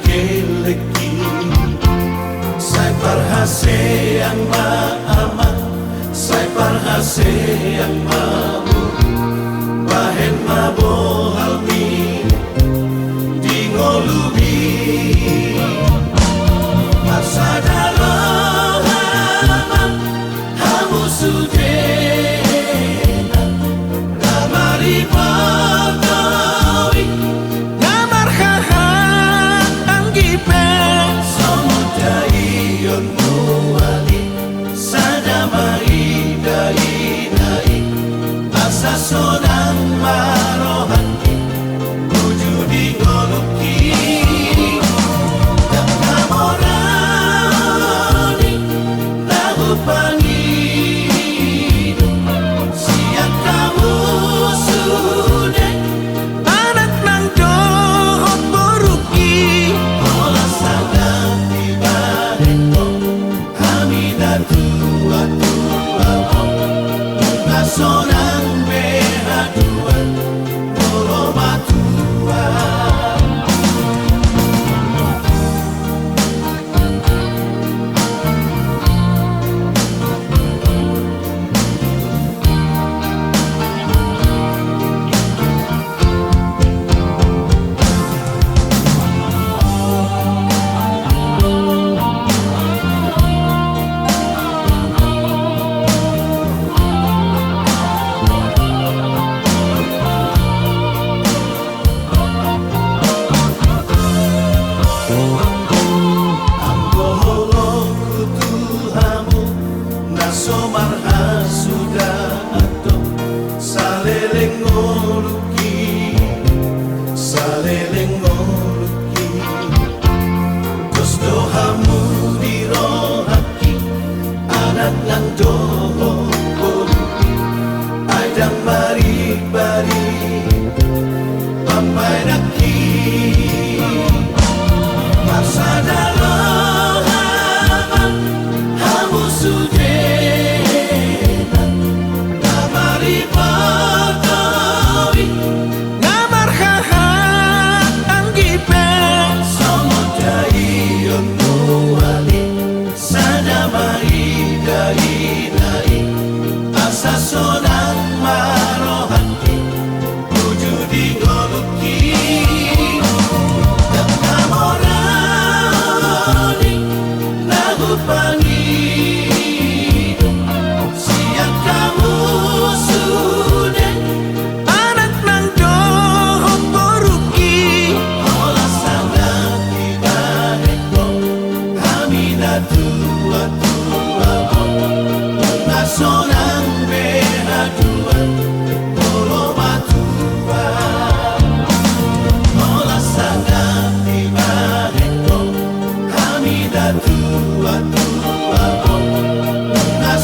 keleki sai parhase yang maaman sai parhase yang mabu bahen mabohalmi di ngolubi pasada hamu sudena namari pagawi namar haha anggipe somudai yon muali sadamai dai dai asa sonang marohani wujudi ngoluki dan namorani lagu pangidu siang kamu sudah anak nang dohot boruki olah sangat tiba reko hamida tua tua bunga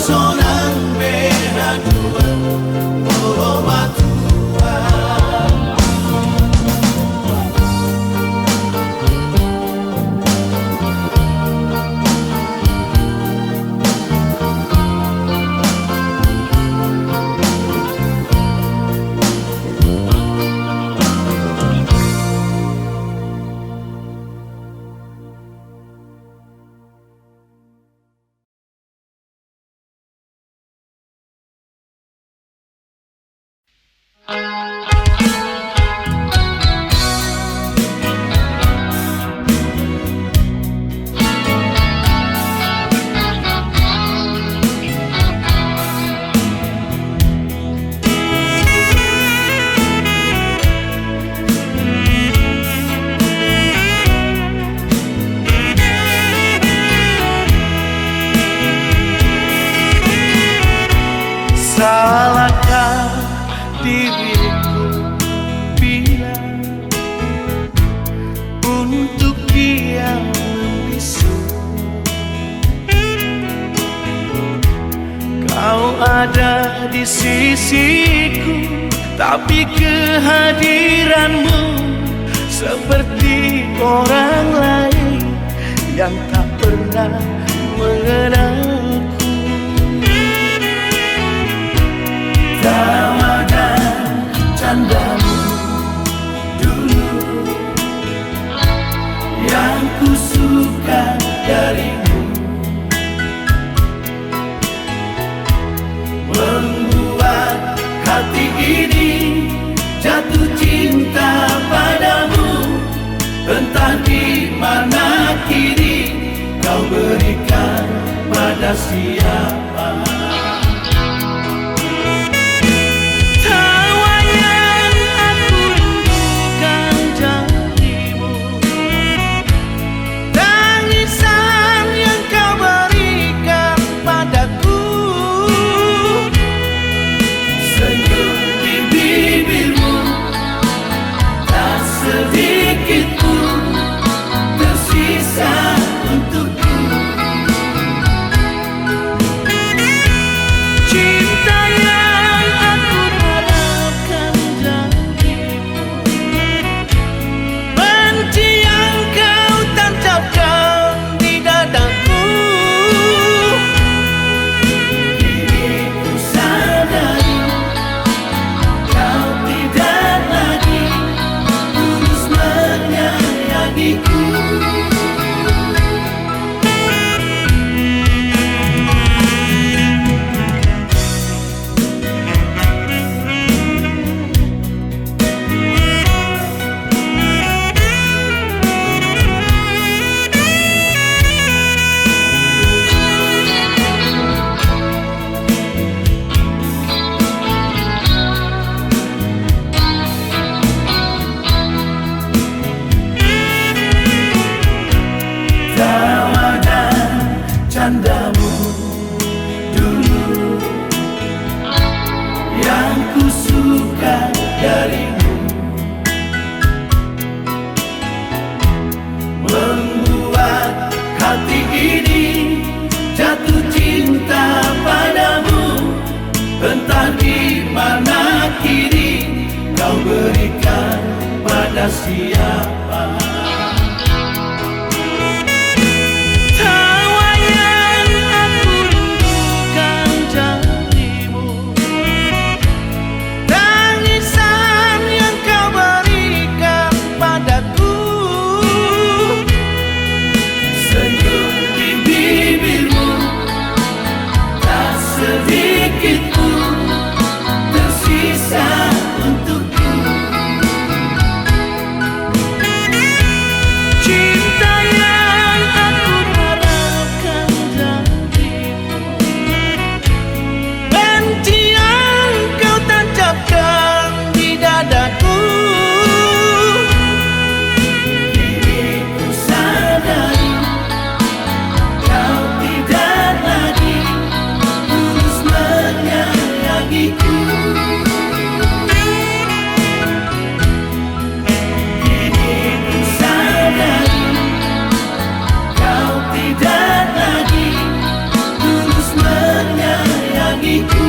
sonang behadua boroma tua. Salahkah diriku bila untuk dia membisu? Kau ada di sisiku, tapi kehadiranmu seperti orang lain yang tak pernah mengenalku. Tawa dan candamu dulu yang entah di mana kini kau berikan pada siapa. Tawa yang aku rindukan jarimu, tangisan yang kau berikan padaku, Senyum di bibirmu tak sedikit pun tersisa untukku. cinta yang aku harapkan jarimu, benci yang kau tancapkan di dadaku. Kini ku sadari kau tidak lagi tulus menyayangiku. Tawa dan candamu dulu yang ku suka darimu, membuat hati ini jatuh cinta padamu. Entah di mana kini kau berikan pada siapa. Tawa yang aku rindukan jarimu, tangisan yang kau berikan padaku, Senyum di bibirmu tak sedikit pun tersisa untukku. cinta yang aku harapkan jarimu, benci yang kau tancapkan di dadaku. Kini ku sadari kau tidak lagi tulus menyayangiku. Kini ku sadari kau tidak lagi tulus menyayangiku.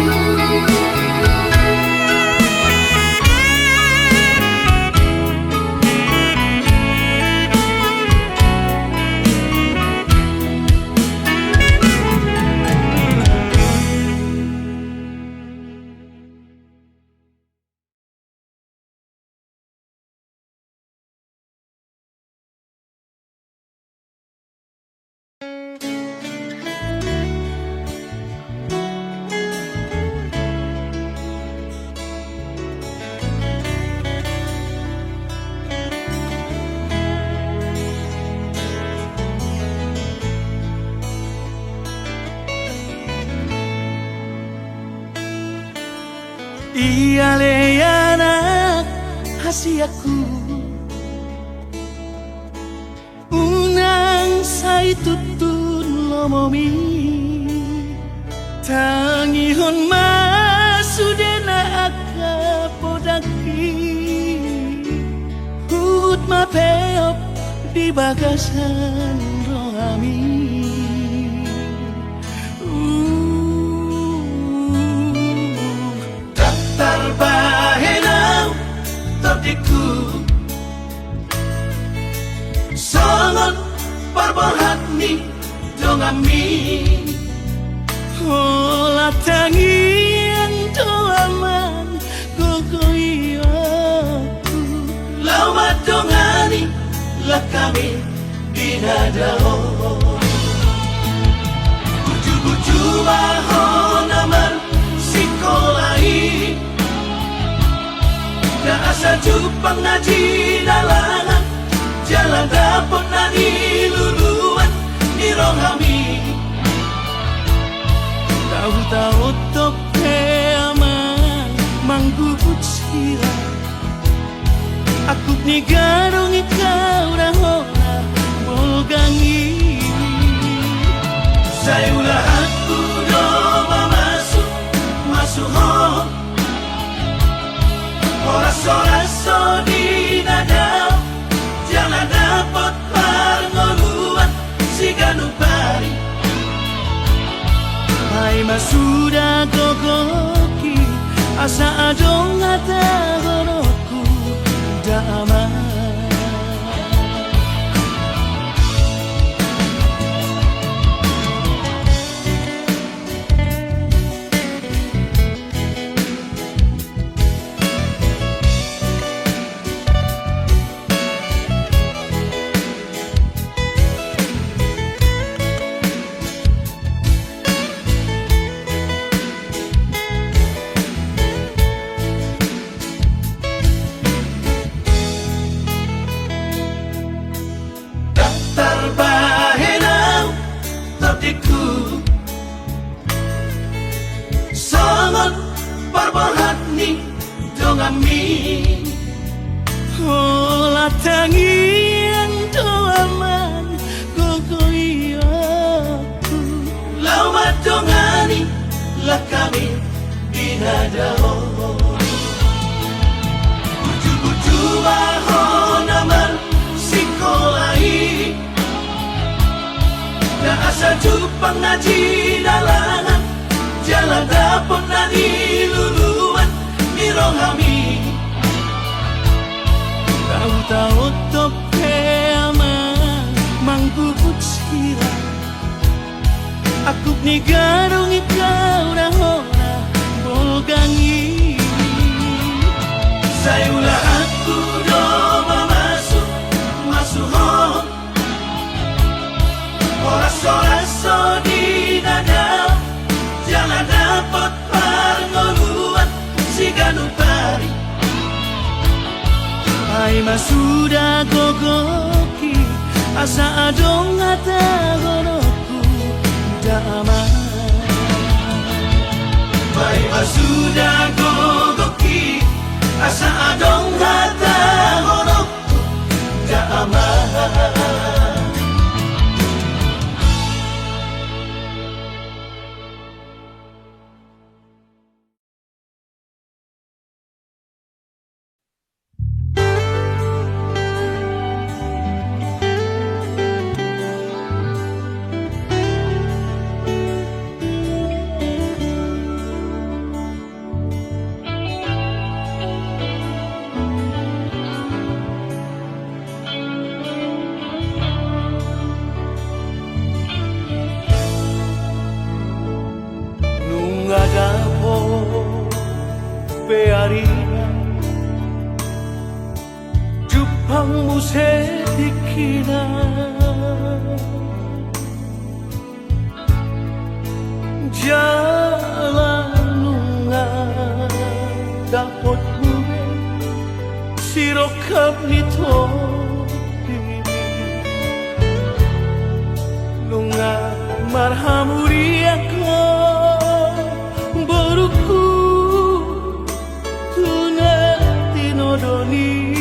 Ia le anak hasiaku, unang say tutun lomomi, tangihon masudena aka podaki, hut mapeop di bagasan rohami. Tarbahenau tordiku songon parbohatni dongami, Ola tangian doaman gogoiaku, lau madongani lah kami dinadao. Buju-buju mahonaman sikolai na asa jupang ngaji dalangan jalan nadi luluan ni rohami. Tahu-tahu tope aman manggubut sila. Aku ni garung ikaw na hona bolgangi. Saya ulah aku doa masuk ho. Oras-oras di nada jangan dapat pangoluan si ganupari. Hai masuda gogoki asa adong hata horoku damai. Terbahenau tertiku sangat berbahat ni dongami. Olah tangian doaman gogoiyaku. Lau madongani lah kami dinadao. Buju-buju bahon aman sikolai. Na asa jupang naji dalangan jalan dapon nadi luluan ni rohami. Tahu-tahu tope aman manggubut sila. Aku ni garung ikaw na hona bolgangi. Saya ulah aku doa masuk ho. Oras-oras di nada jangan dapat pangoluan si ganupari. Hai masuda gogoki asa adong hata horoku damai. Baik sudah gogoki asa adong hata horokku damai. Bearina Jupang musetikina Jalan nunga Dapot gue Sirokap nito Nunga marhamuri ako Boruku Doni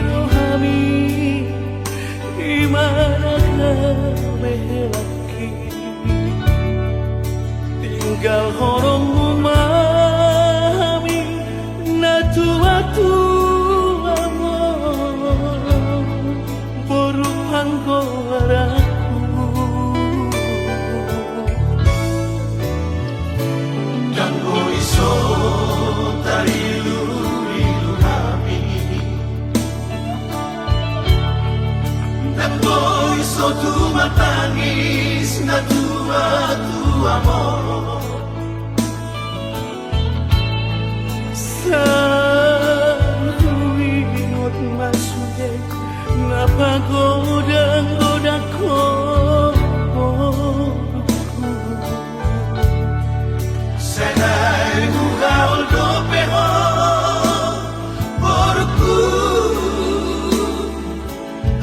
rohami imana kami laki tinggal horong memahami na tua-tua boruhan koraku dan iso tarilu so tu matangis na tua mo sa huwingot masude na pagoda ko senay bugaol do peho porku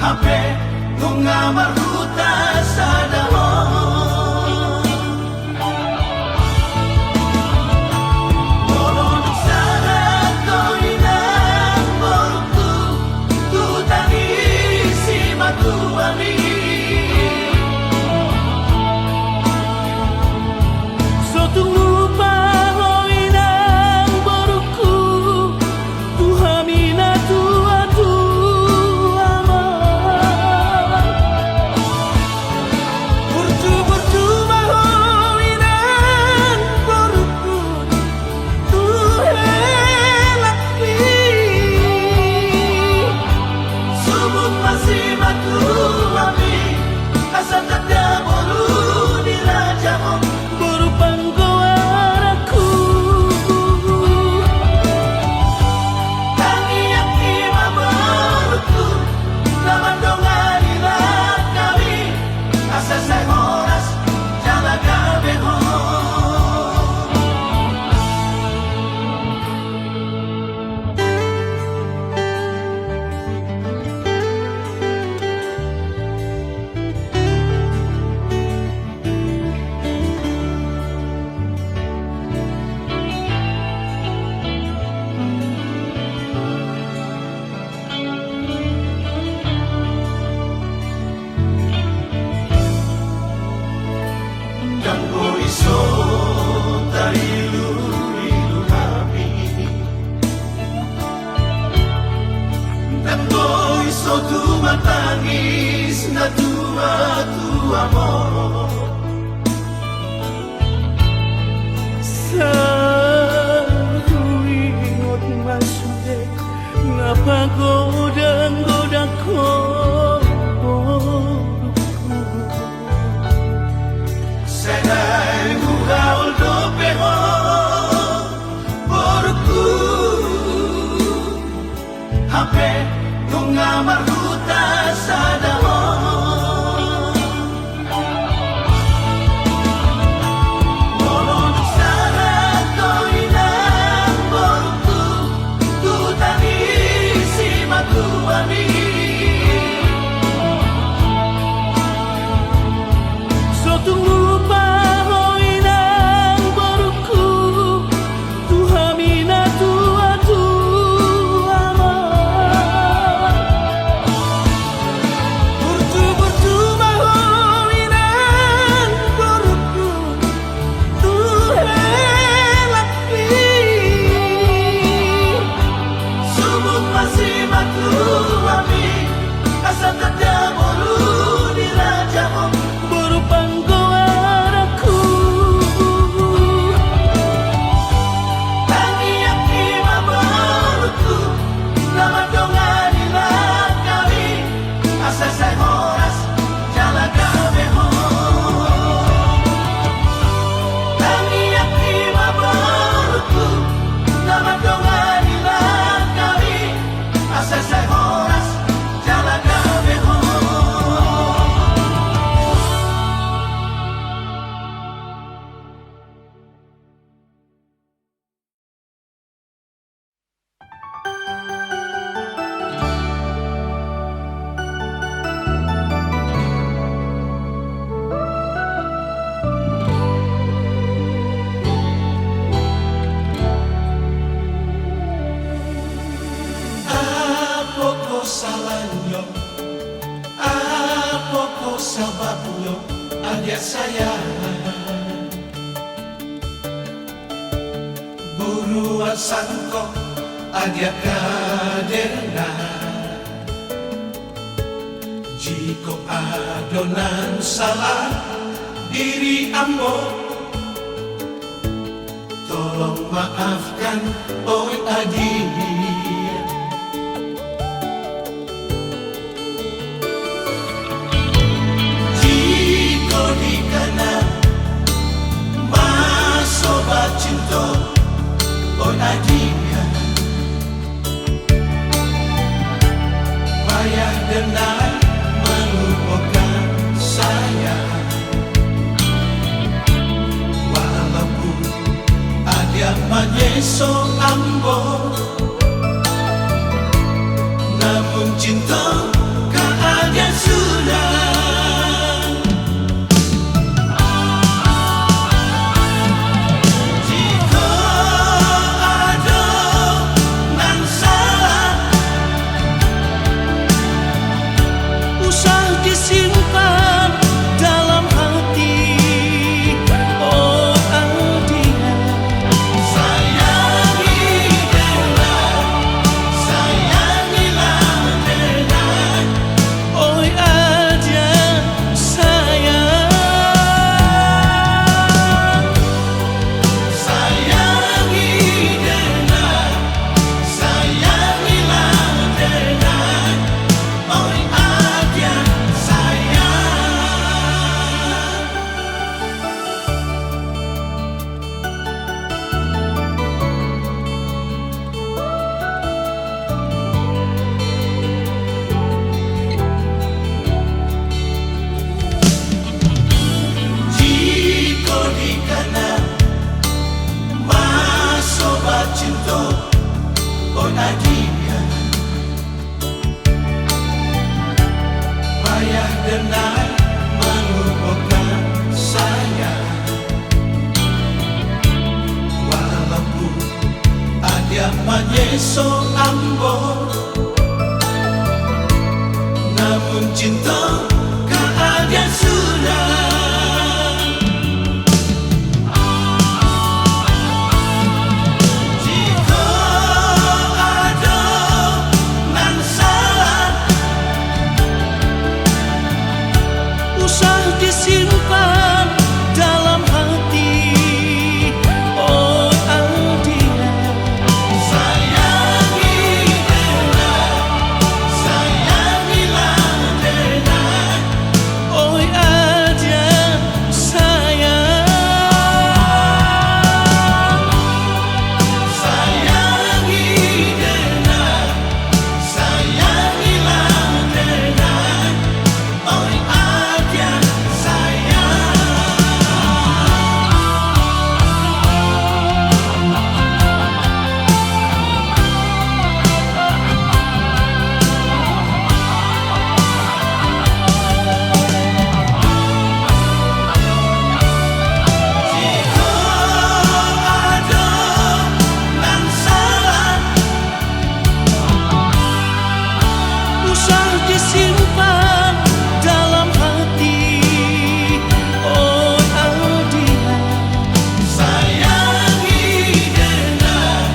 hape bunga marhuta sa dahon. Molonok sa hatoy ng borokto, tutani si matuwali. So tulupa hoy ng borokku, tuhami na tua-tua mo. Bercuma hoy ng borokku, tuhelaki. Subok masih matuwali, asa tanda bolu di raja mo. Buru panggoaraku, Tangi yang ima borokku, laman dongan ilang kami, asa say oras, jalan gabi mo. Kanggo iso tailu-ilu kami, kanggo iso tumatangis na tua-tua mo. sa tuwingot masude, napagoda-goda ko borokku. Senay buhaol do peho borokku, hape bunga marhuta sa dahon. Molonok sa hatoy ng borokku, tutani si matuwali. So tulupa hoy ng borokku, tuhami na tua-tua mo. Bercuma hoy ng borokku, tuhelaki. Subok masih matuwali, asa tanda bolu di raja mo. Buru panggoaraku, Tangi yang ima borokku, laman dongan ilang kami, asa say oras, jalan gabi mo. Tangi yang ima borokku, laman dongan ilang kami, asa say oras, jalan gabi mo. Apa ko salahnya, apa ko sebabnya, adik saya. Buruan sangkok adik kaderna, jika adonan salah diri ambo, tolong maafkan oi adik. Jika dikana masobat cinta oi adik, payah denai melupakan saya. Walaupun ada menyeso ambo, namun cinta keadaan sudah denai melupakan saya. Walaupun ada menyeso ambo, namun cinta keadaan sudah. Disimpan dalam hati, oh Aldia. Sayangi denai, sayangilah denai, Oh Aldia sayang. sayangi denai, sayangilah denai, oh Aldia sayang. Jika ada nan salah, Usah disimpan dalam hati, oh Aldia. sayangi denai,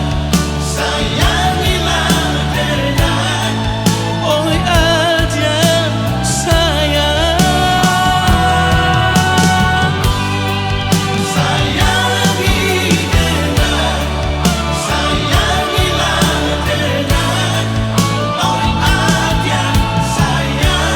sayangilah denai, Oh Aldia sayang. sayangi denai, sayangilah denai, oh Aldia sayang.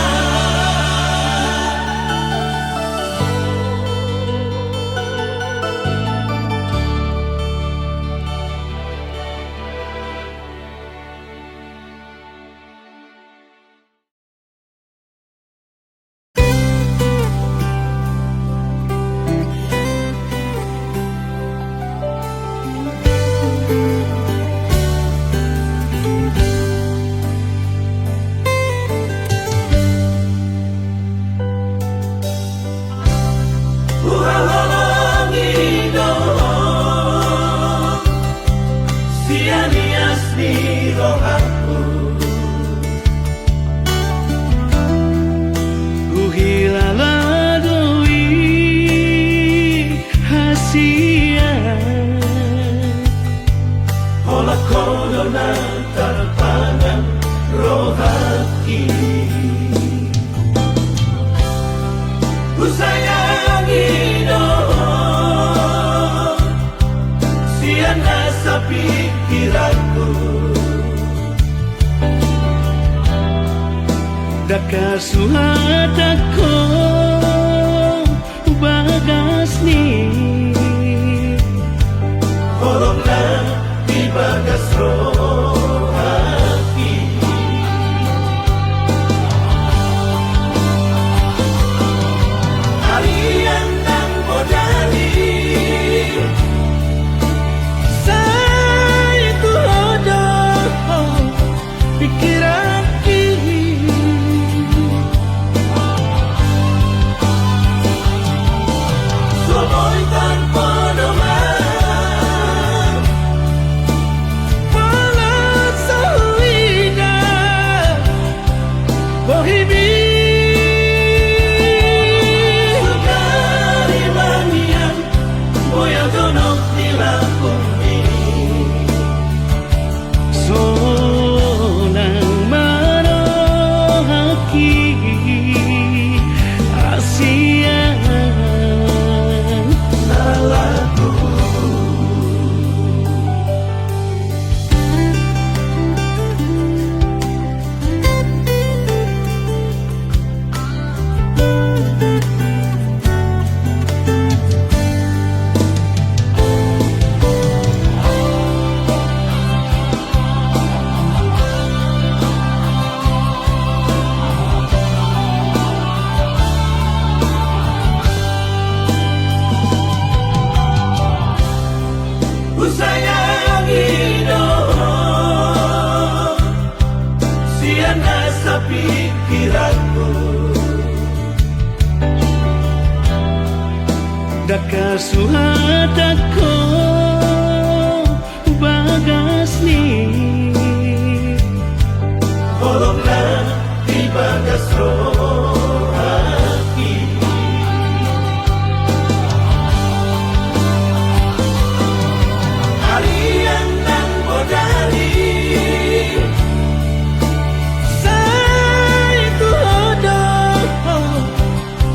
Uhalangi doa, sia-nias di rohaku. Uhilala doi hasia, Olah kodona tertanam rohaki. Ku sayangi doa, sian asa pikiranku. daka suhatako bagas ni. Corona di bagas rohaki. Harian dan bodani, Saya ku hodoh pikiran kini. somoy tanpa doman. Walau Bikasuhatako bagas ni Bolonglah di bagas rohani Harian dan bodari Saya itu ada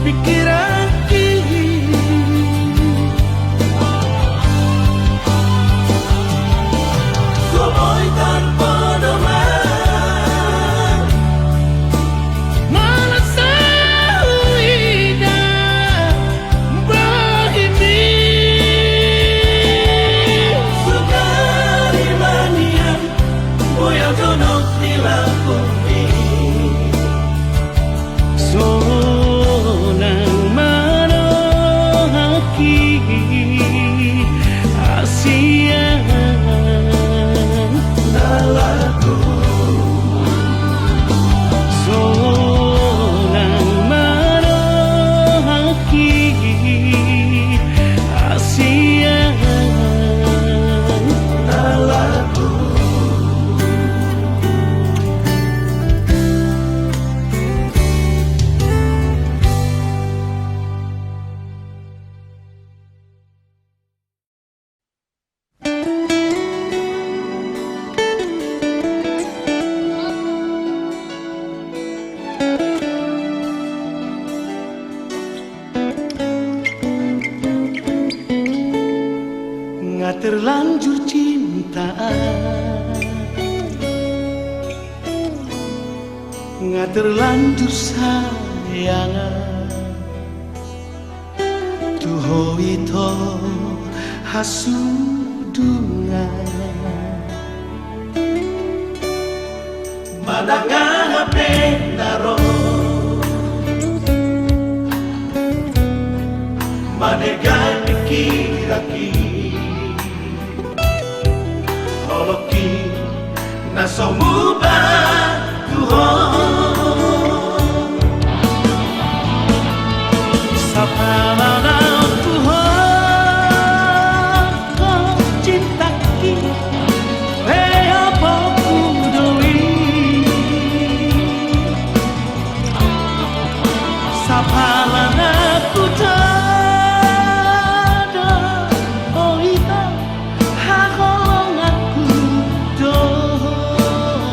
pikiran Gomoy tanpa doman malah sauida bahimi Sukari manian Boyang donok di lakumi sonang marohaki Asia Nalaku sonang marohaki Asia Nalaku Nggak terlanjur cinta Nggak terlanjur sayang Tuho ito hasudungan Manangah penaro Manegan dikiraki Oloki nasomuba Tuhan Sa pananaw Tuhan kau cintaki Kaya pagkudoy Sa pananaw Tuhan Oh ito Hakong aku doon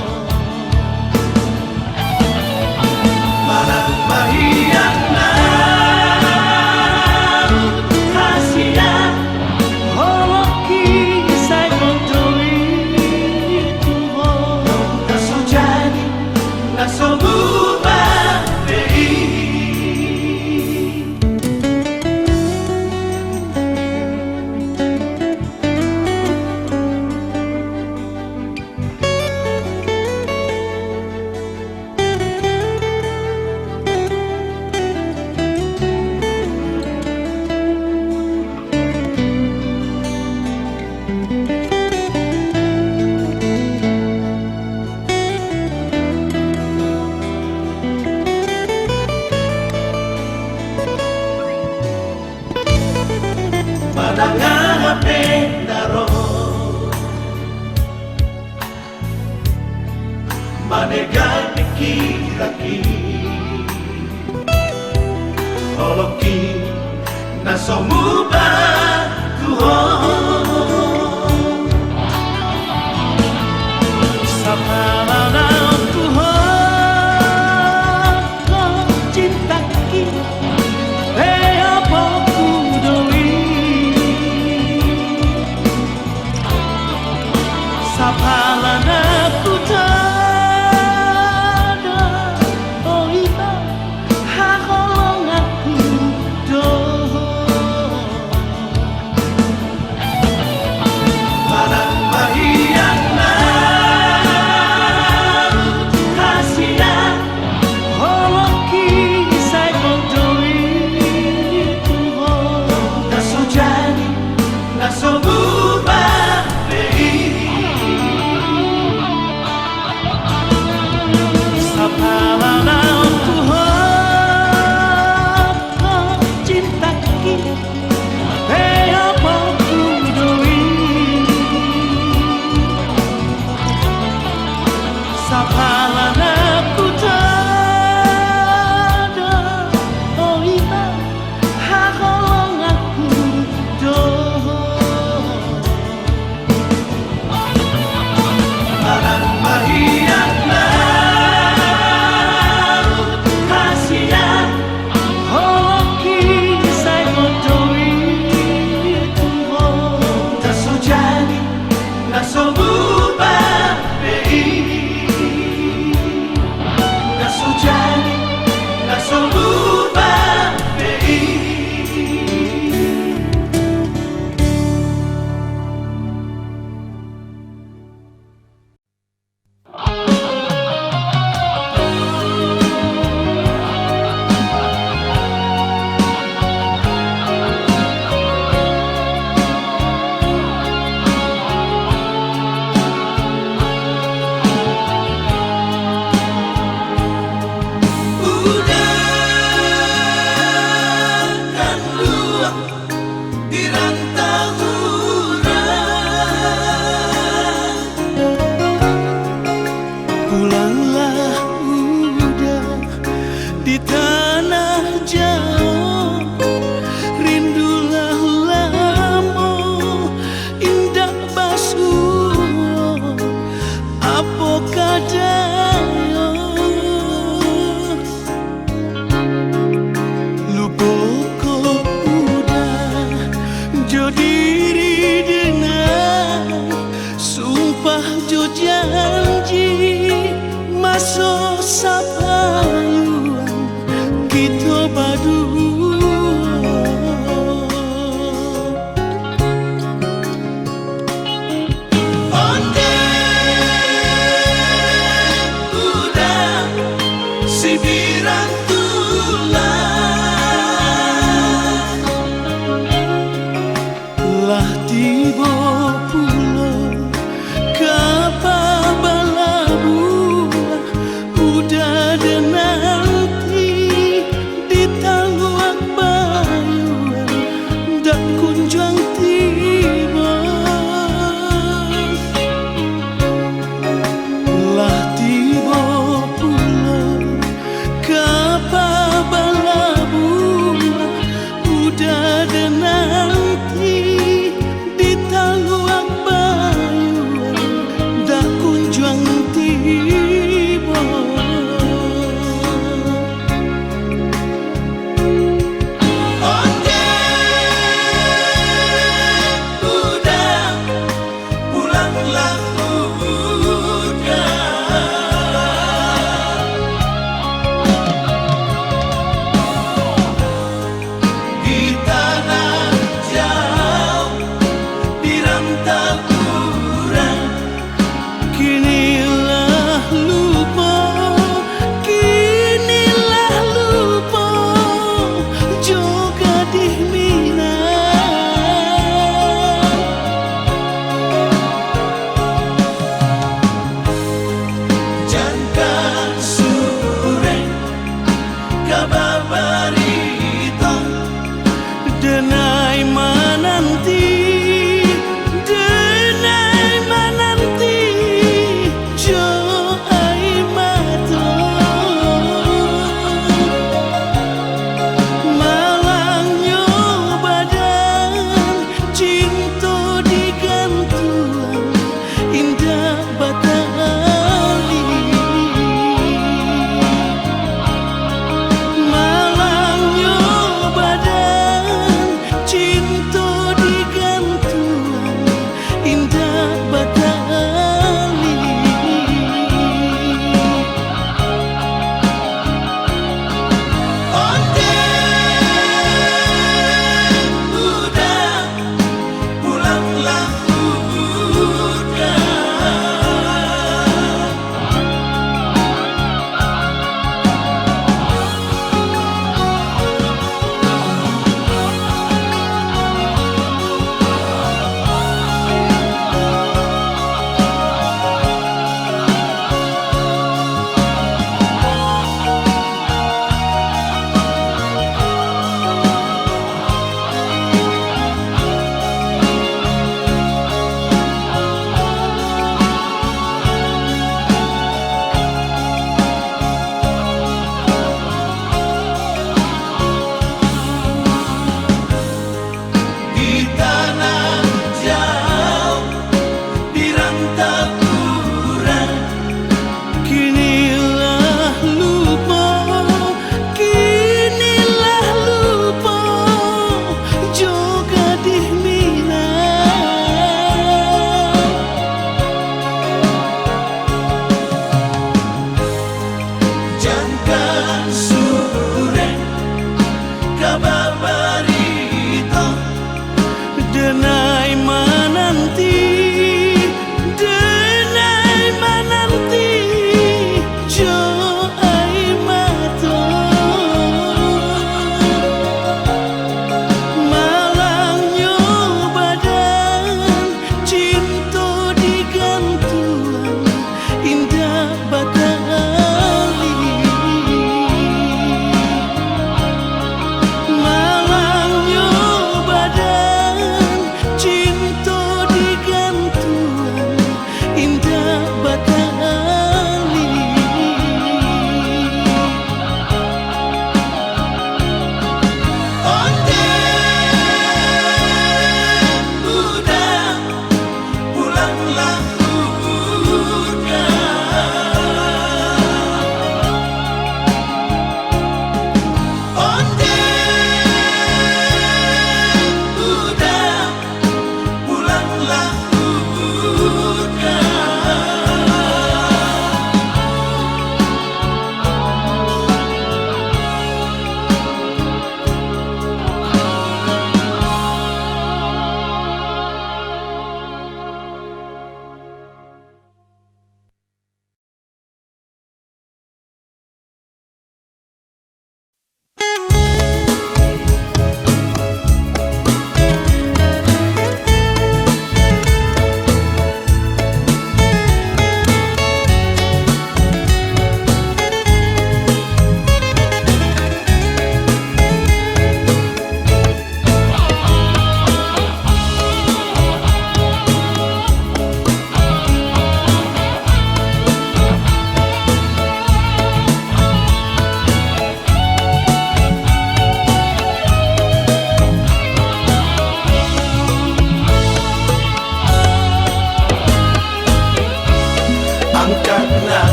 Manang mahiyak na Kasihan Holoki say kontoy Tuhan Nasujani nasomuba Manangah penaro Manegan dikiraki Oloki nasomuba Tuhan Sa pananaw Tuhan kau cintaki Kaya pagkudoy Sa pananaw Tuhan Oh ito Hakong aku doon di tanah jauh, rindulah lamo indah basuh apa kadayo lupoko udah jo diri dengan sumpah jo janji masuk sapayuan kita berdua. Onde udah si birang tulang Lah tiba pula kapal balabulah udah ada nanti di tangguang bayuan dak kunjung tiba. Lah tiba pula kapal balabulah udah ada nanti di tangguang bayuan dak kunjung tiba. Onde udah pulanglah udah di tanah jauh di rantau kurang Kinilah lupa, kinilah lupa, juga dihminat. jangan sore kabar berita Denai mananti, denai mananti, jo ai mato. Malangnya badan, cinta digantuan, indah batali.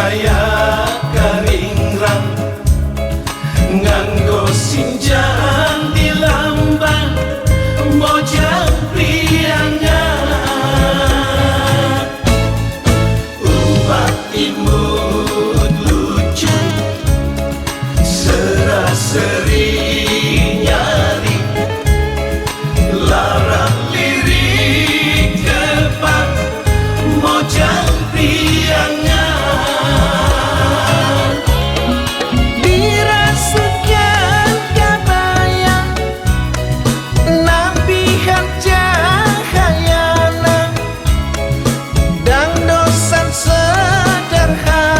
gaya karingrang nganggo sinjang di lambang mojang priangan ubat imut lucu seraseri nyari larang lirik kepak mojang priangan dirasukan kabayang nabihan cahayana dan dosan sederhana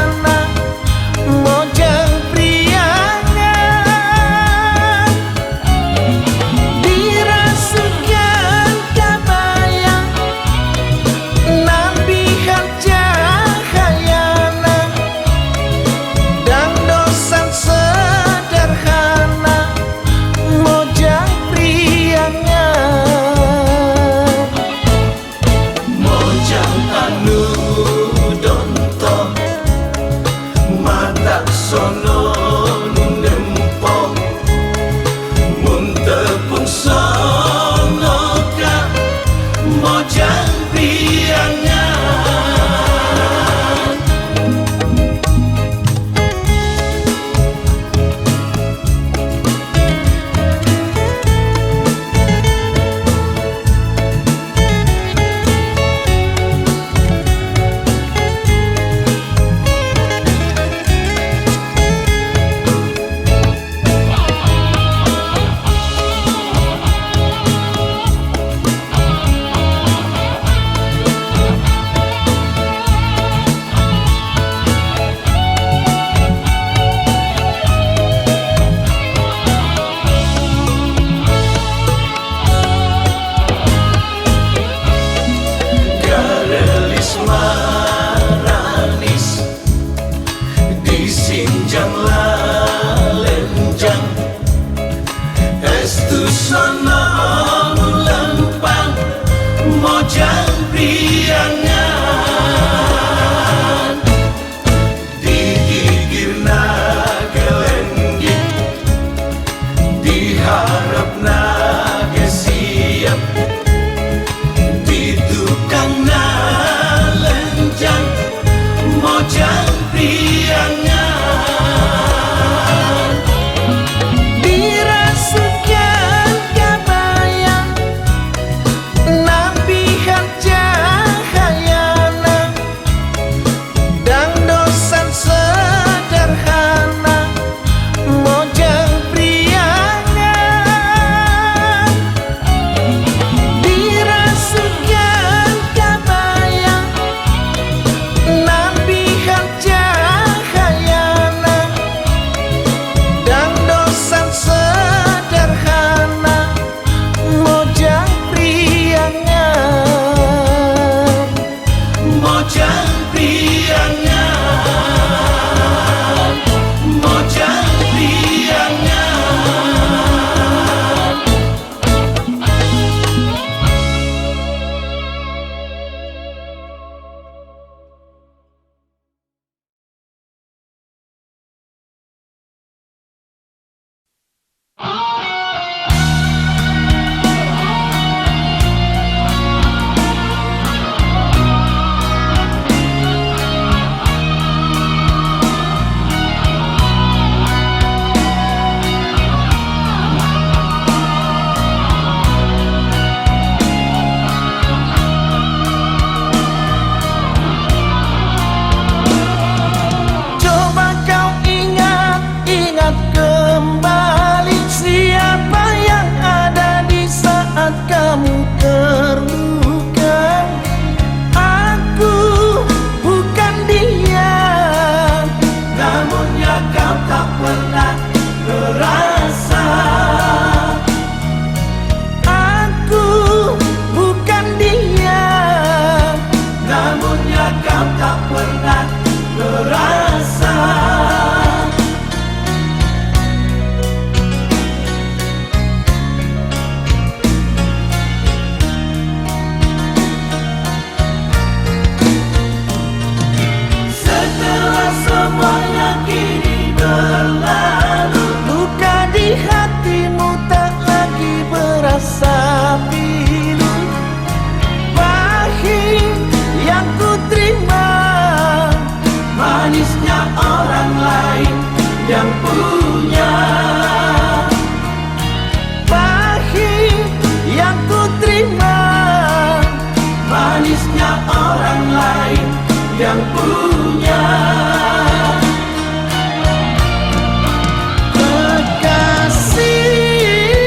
yang punya.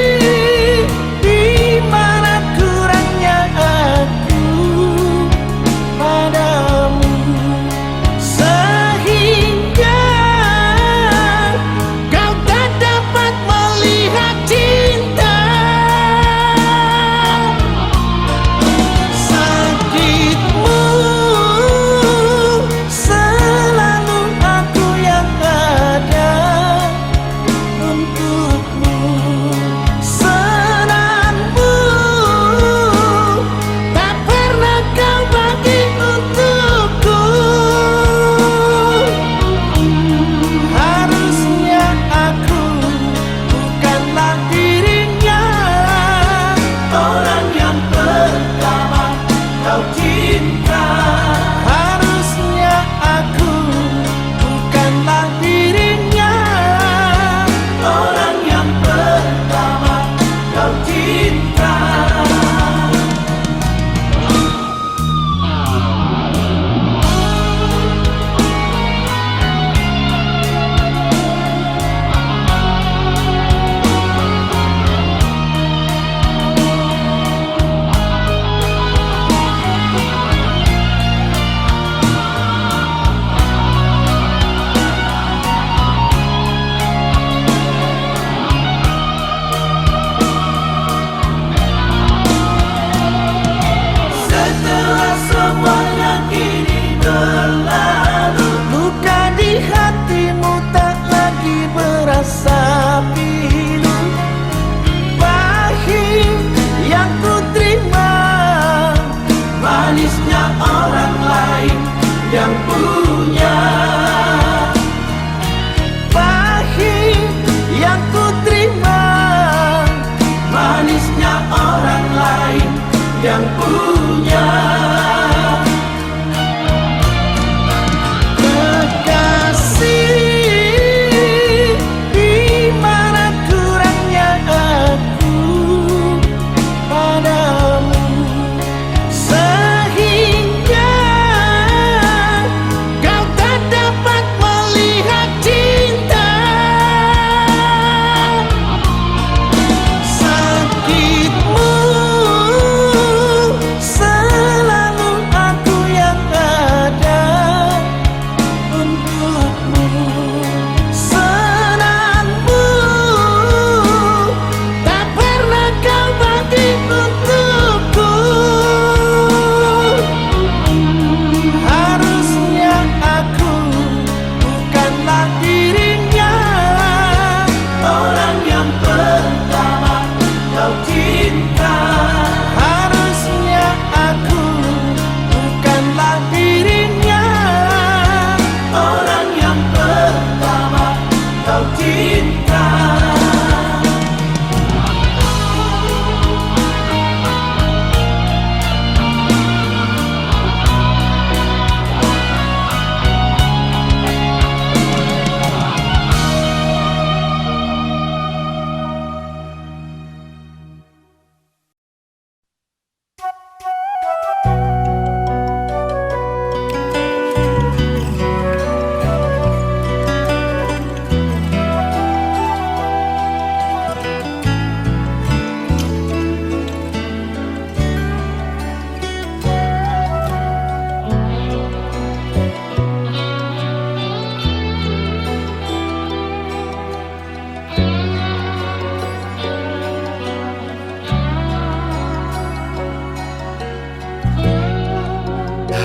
Kekasih, di mana kurangnya aku padamu, sehingga kau tak dapat melihat cinta. Sakitmu selalu aku yang ada untukmu, senangmu tak pernah kau bagi untukku. Harusnya aku bukanlah dirinya, Orang yang pertama kau cinta. harusnya aku bukanlah dirinya. Orang yang pertama kau cinta. Setelah semuanya kini berlalu, Luka di hatimu tak lagi berasa pilu. Pahit yang ku terima, manisnya orang lain yang punya. pahit yang ku terima, Manisnya orang lain yang punya. kekasih, di mana kurangnya aku padamu, sehingga kau tak dapat melihat cinta. Sakitmu selalu aku yang ada untukmu, senangmu tak pernah kau bagi untukku. Harusnya aku bukanlah dirinya, Orang yang pertama kau cinta. harusnya aku bukanlah dirinya. Orang yang pertama kau cinta.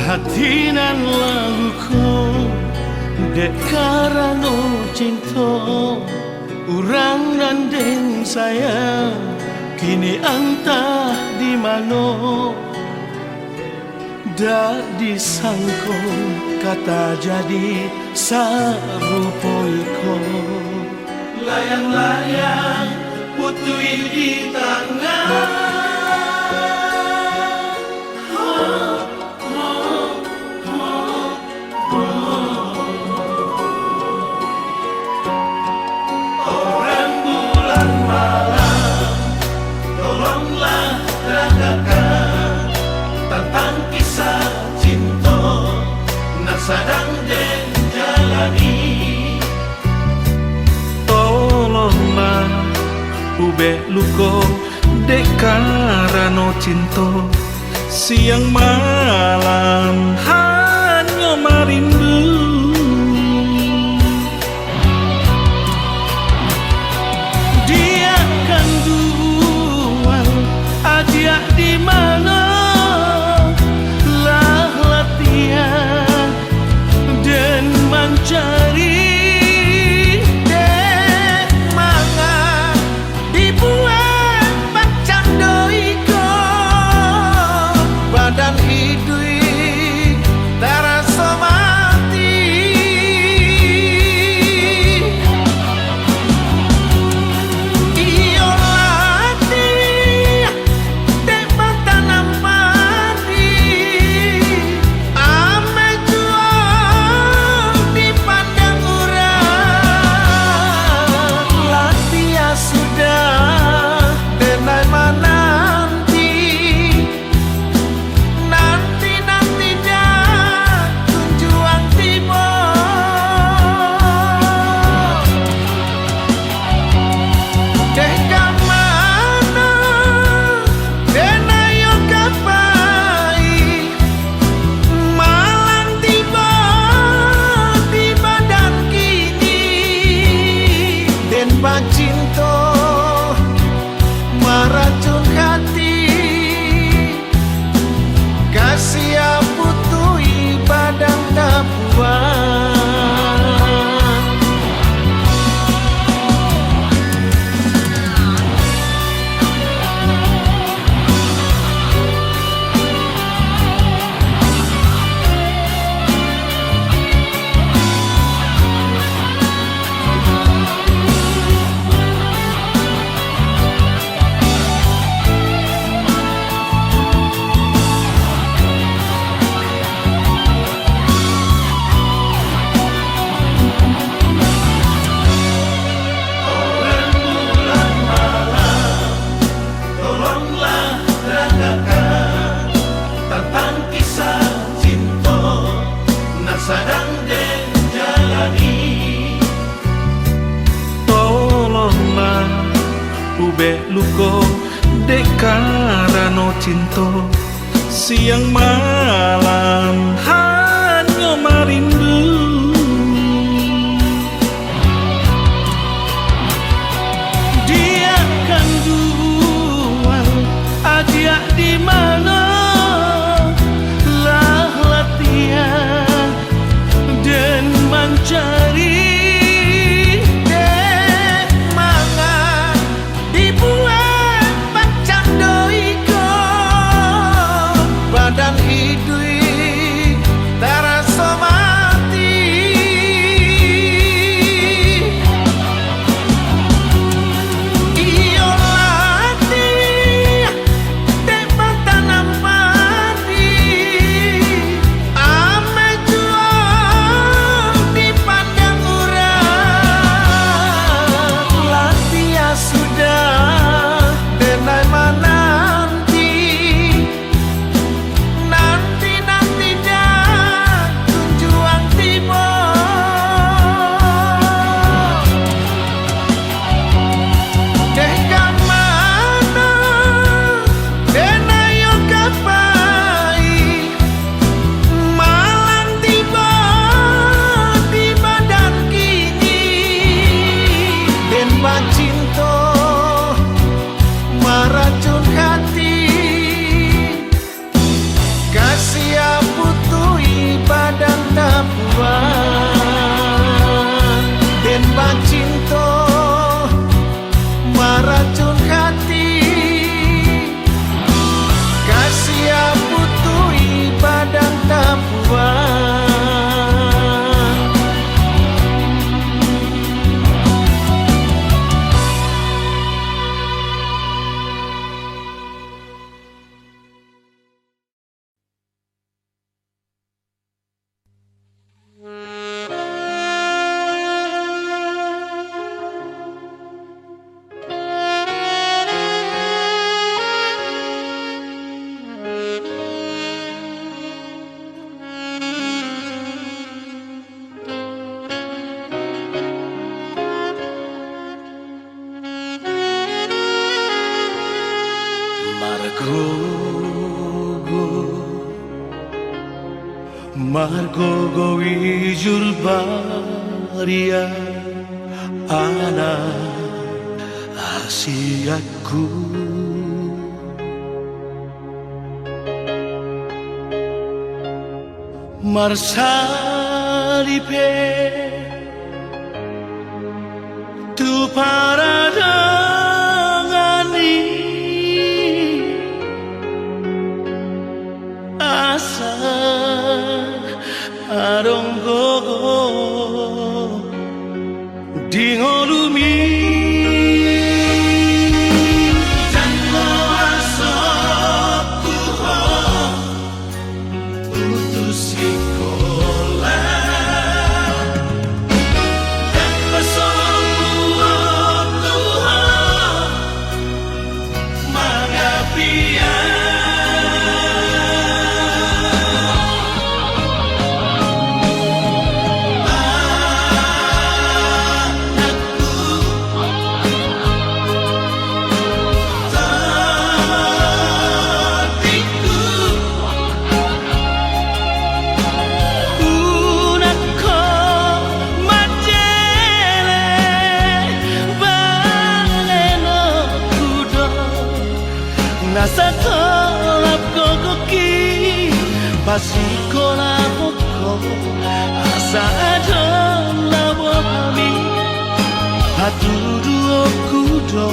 Hati nan laguku dek karano cinta, urang dan deng sayang kini entah di mano. Dak disangko kata jadi sarupoiko, Layang-layang putui di tangan. Orang bulan malam, tolonglah ragakan tentang kisah cinta. Nak sadang den jalani. Tolonglah ube luko dek karano cinta, siang malam hanya merindu. Dia kan jual aja di mana lah latihan dan mencari dek mangan dibuat macam doiko badan hidui terasa mati. Iyo latih dek tanam padi ame jual di pandang orang. Latih sudah denai menanti, nanti dah tujuan tiba. Dek kamana denai yo kapai malam tiba di badan kini den pacinto meracun hati kasih putui badan dapuan. Tolonglah ragakan tentang kisah cinta nak sadang den jalani. Tolonglah ube luko dek karano cinta, siang malam hanya merindu. Dia kan jual aja di mana lah latihan dan mencari dek mangan dibuat macam doiko badan hidui jujur baria anak Asiaku. Marsalipe tu para dengani asa arong gogo dingolumi jango asok tuho putus sekolah dan pasok buat tuho magapian. Nasa tolap kokoki pasikola poko asa adon labo kami hatudu okudo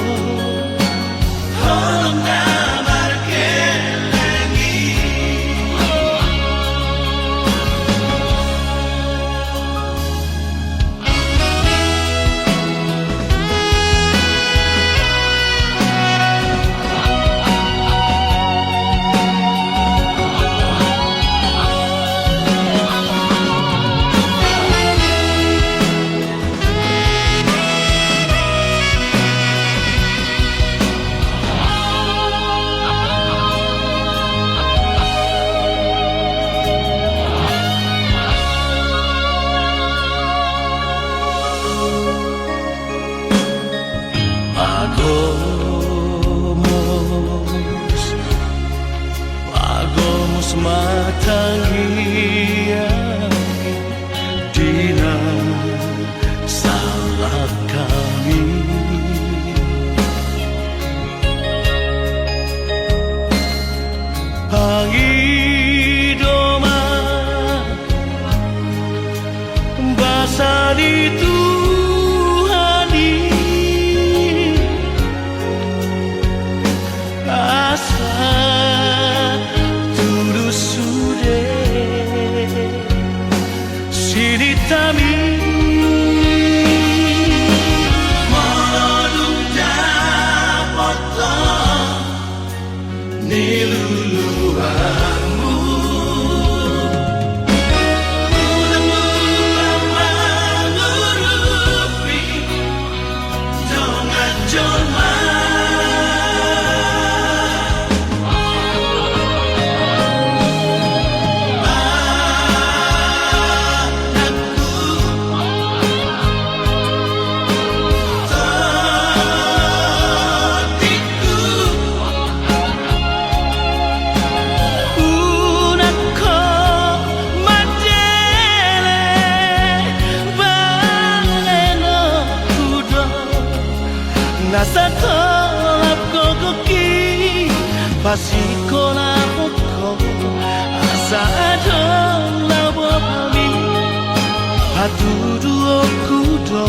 holong namar kelengi. Pagomos matanggiya dina salah kami pangidoma basa itu Sinitami Modung dapotong niluluanmu Mudamu mengurupi Dongan joma Nasa tolap kokoki pasikola poko asa adon labo kami hatudu okudo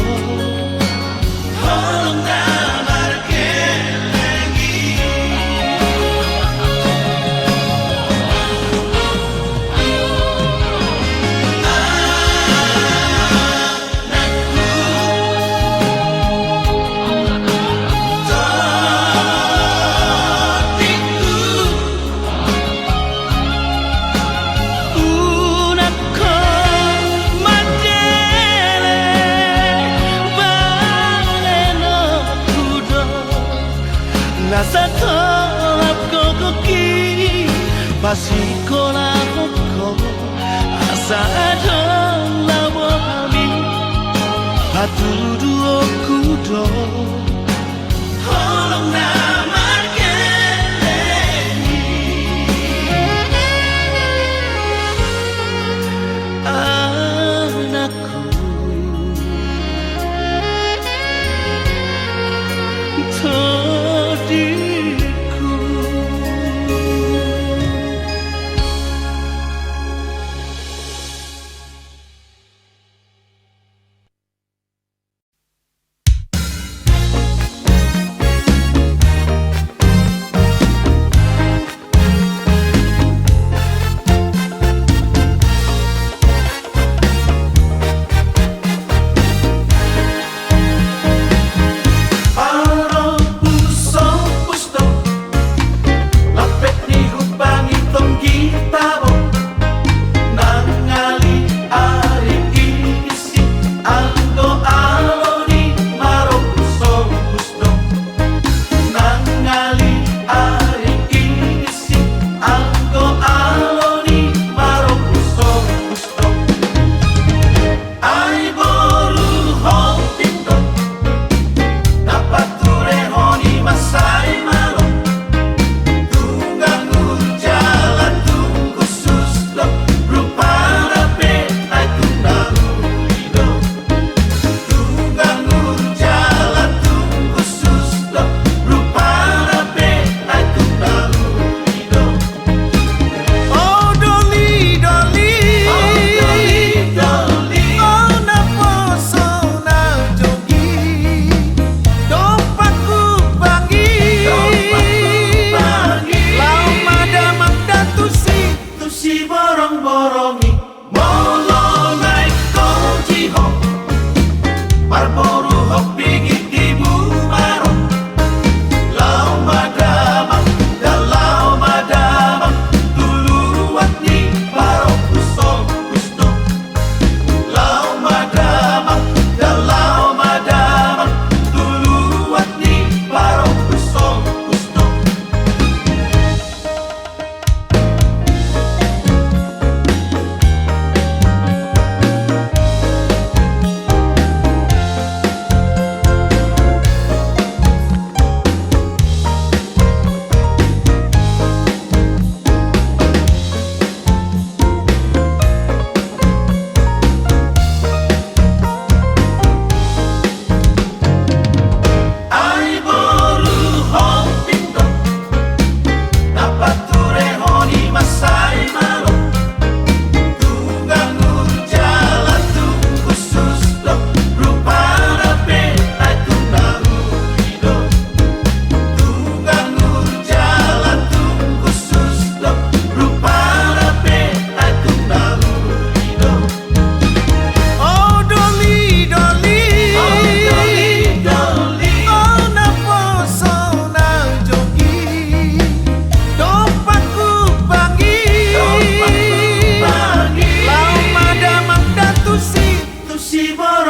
holong namar kelengi. Nasa tolap kokoki pasikola poko asa adon labo kami hatudu okudo holong namar kelengi. Anak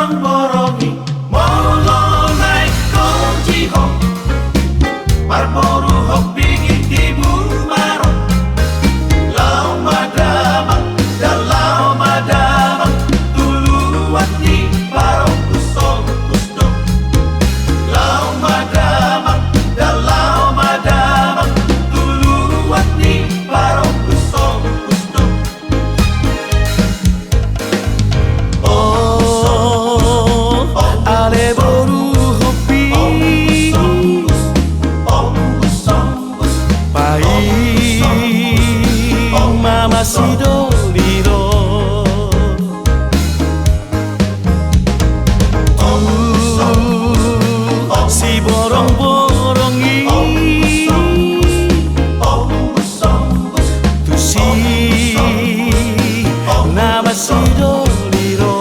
borong-borongi molo naik kunci hok parboru hok bingin ibu marok lau madamang dan lau madamang tuluan di parong kusong kusdok lau madamang dan lau madamang tuluan di parong kusong kusdok ale boru hopi pai mama sidoliro si borong-borongi tu si nama sidoliro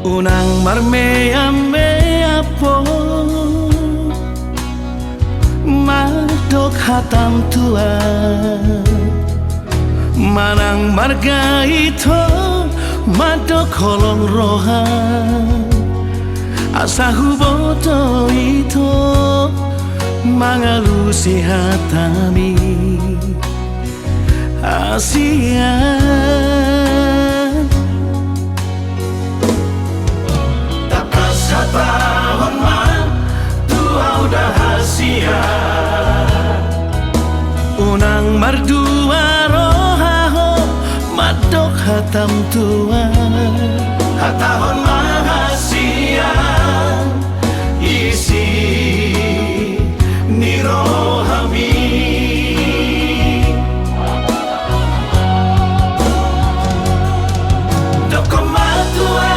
unang marmea po madok hatam tua manang marga ito madok kolong roha asa huboto ito mangalusi hatami Asia tahun man tua udah hasia unang mardua rohaho madok hatam tua tahun mahasia isi nirohami dokomatua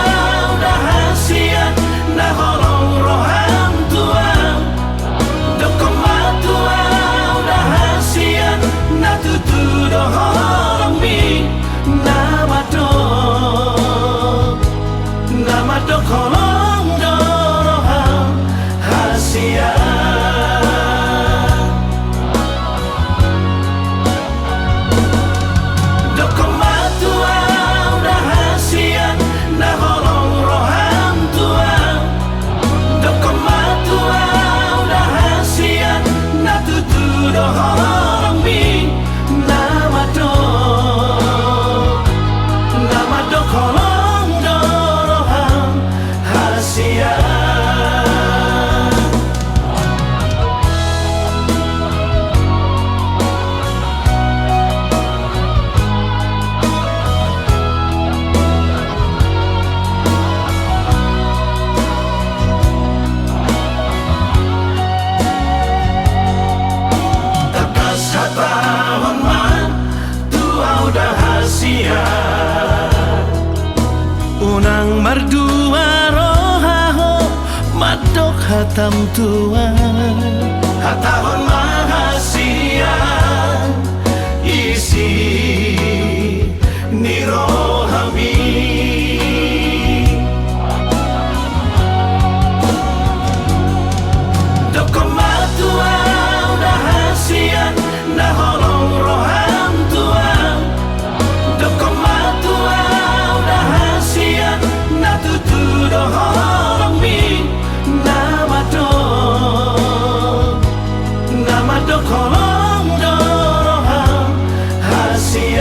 udah hasia na holong roham tua dokomatua udah hasia na tutu doholong mi nama do holong doroham hasia dokomatua udah hasia na holong roham tua dokomatua udah hasia na tutu doholong mi nama do holong doroham hasia takas hatahon man tua udah hasia unang mardua rohaho madok hatam tua tahun mahasia isi nirohami dokomatua udah hasia na holong roham tua dokomatua udah hasia na tutu doholong mi nama do holong doroham hasia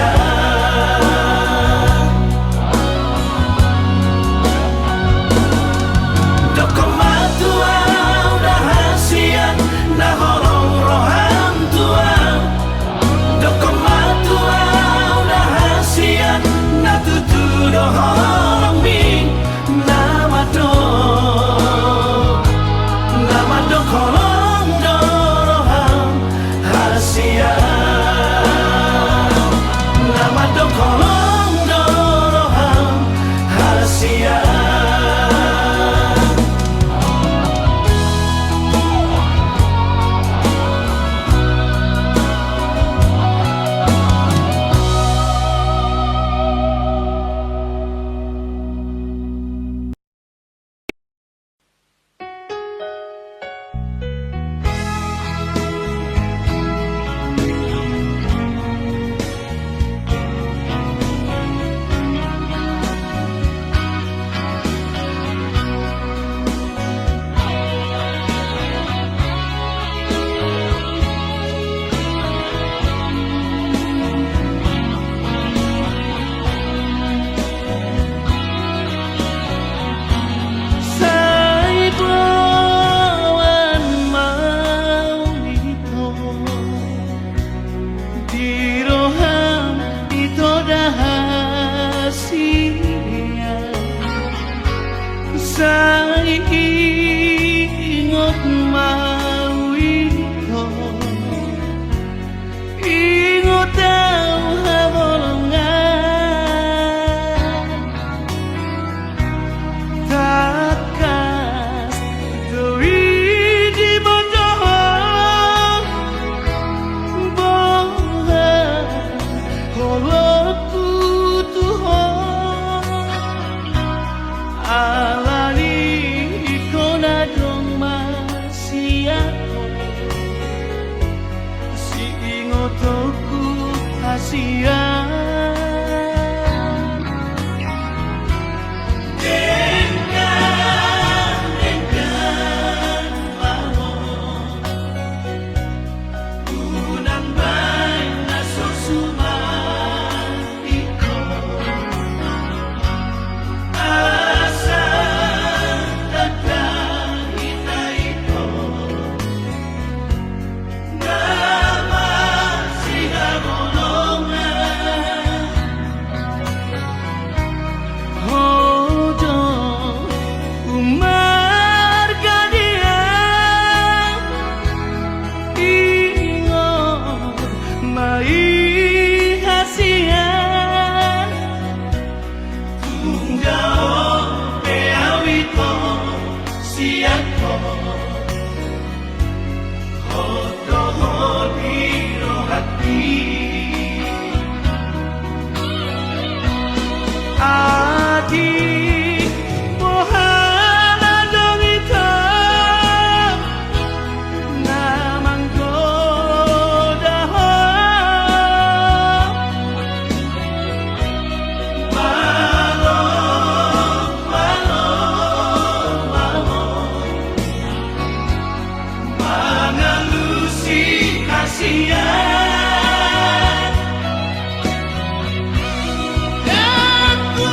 kasihan. Aku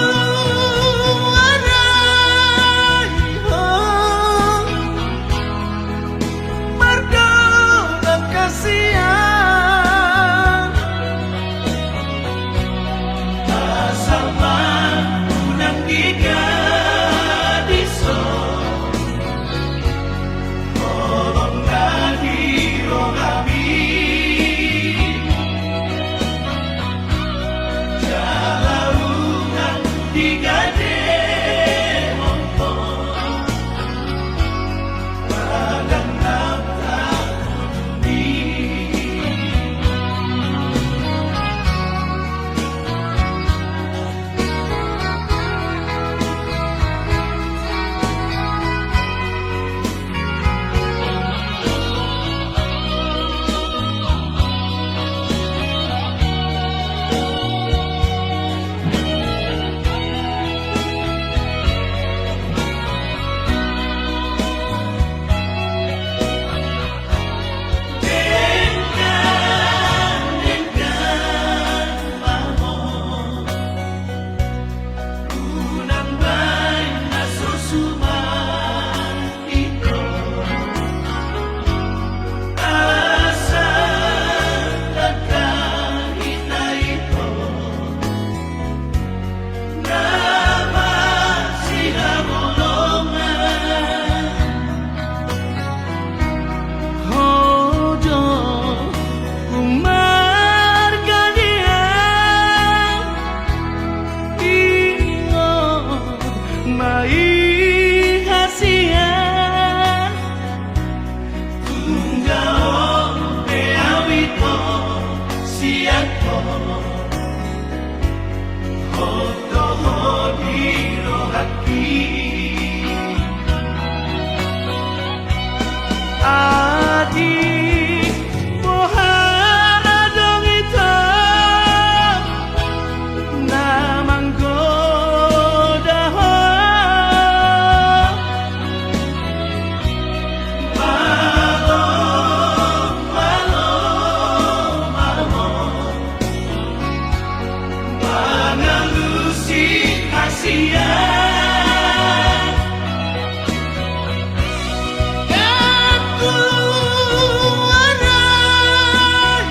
arai mergo kasihan. Asal unang tiga diso, tolong nadiro kami. Jalaungan tiga demongko, padang nafta kuduni. Ojo umar kalian ingo mai hasian Tunggao peawito siako, hoto hodiro haki. adik pohara dong itu namang godaho Malo, malo, malo, pangalusi kasihan. aku arai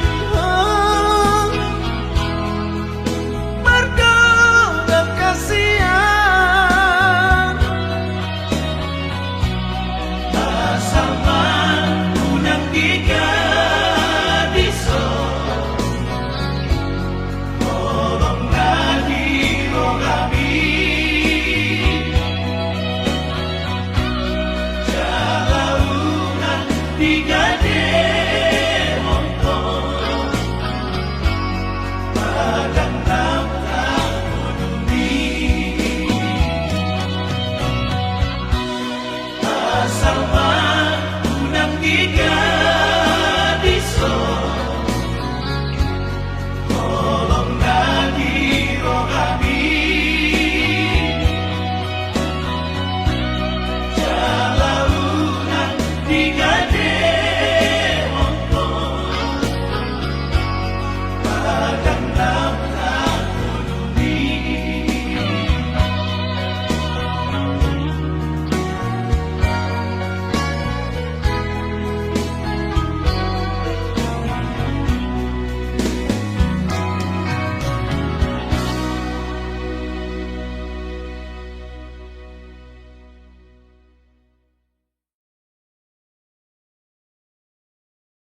mergo kasihan. Asal unang tiga diso, tolong nadiro kami. Jalaungan tiga demongko, padang nafta kuduni. Asal unang tiga diso, tolong nadiro kami. Jalaungan tiga